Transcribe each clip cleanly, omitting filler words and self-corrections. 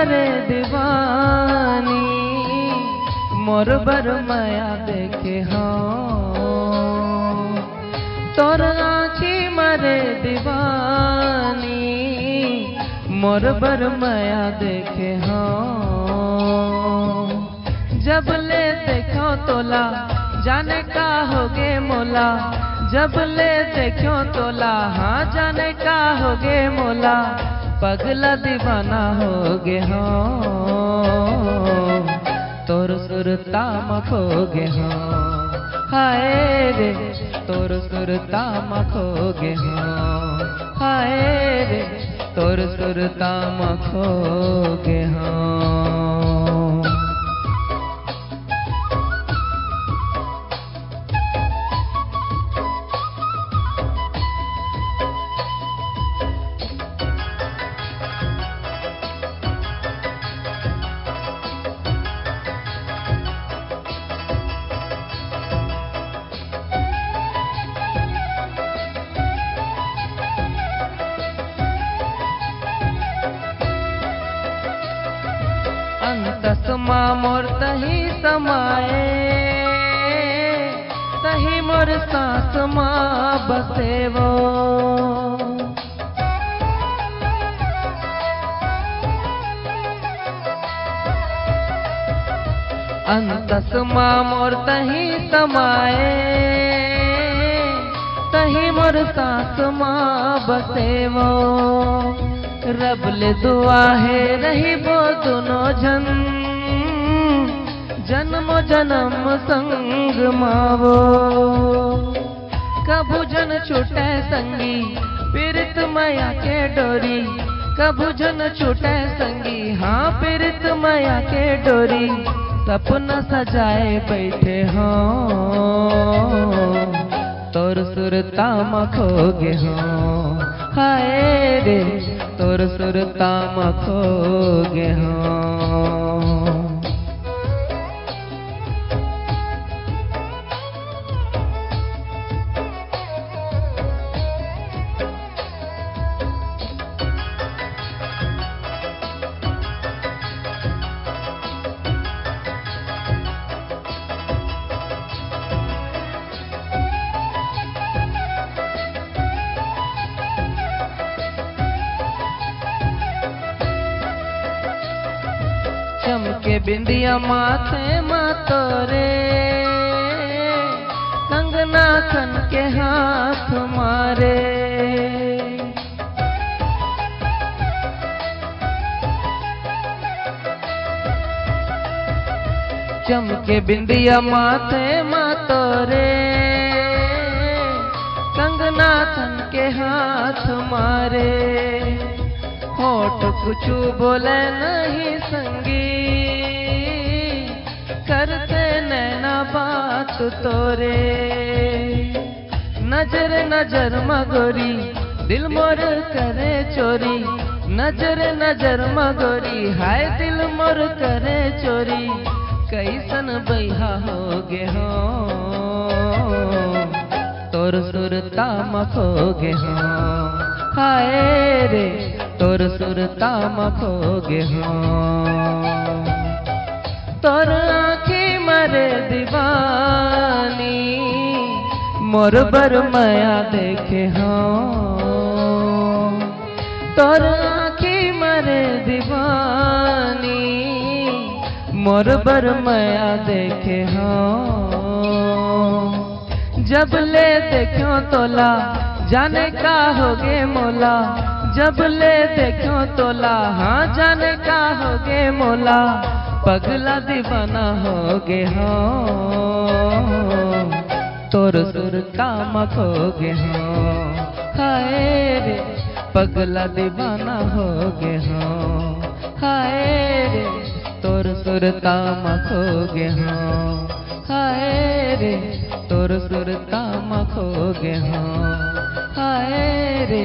रे दीवानी मोर बर माया देखे हाँ तोर आँखी मारे दीवानी मोर बर माया देखे हाँ जब ले देखो तोला जाने का होगे मोला जब ले देखो तोला हाँ जाने का होगे मोला पगला दीवाना हो गे हाँ तोर सुरता मखो गे हाँ हाय रे तोर सुरता मखो गे हाँ हाय रे तोर सुरता मखो गे हाँ। अंतसमा मोर तही समाए तही मोर सांस माँ बसेवो अंतसमा मोर तही समाए तही मोर सांस माँ बसेवो रब ले दुआ है रही वो दोनों जन जन्म जन्म संग मावो कभू जन छूटे संगी पीरित माया के डोरी कभू जन छूटे संगी हाँ पीरित माया के डोरी सपना सजाए बैठे हाँ तोर सुरता मखोगे हाँ हाय रे तोर सुरता मखोगे हाँ। चमके बिंदिया माथे मातोरे कंगना खन के हाथ मारे चमके बिंदिया माथे मातोरे कंगना खन के हाथ मारे होठ कुछ बोले नहीं संगी करते नैना बात तोरे नजर नजर मगोरी दिल मोर करे चोरी नजर नजर मगोरी हाय दिल मोर करे चोरी कैसन बैहा हो गे हो तोर सुरता मखोगे हो हाय रे तोर सुरता मखोगे हो तोर आँखी मरे दीवानी मोर बर माया देखे हो तोर आँखी मरे दीवानी मोर बर मया देखे हाँ जब ले देखो तोला जाने का होगे मोला जब ले देखो तोला हाँ जाने का होगे मोला पगला दीवाना होगे हाँ तोर सुर काम खोगे हाँ हाय रे पगला दीवाना होगे हाँ हाय रे तोर सुर काम खोगे हाँ हाय रे तोर सुर काम खोगे हाँ हाय रे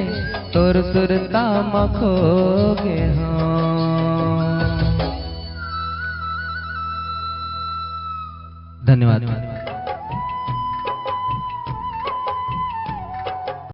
तोर सुर काम खोगे हाँ। धन्यवाद।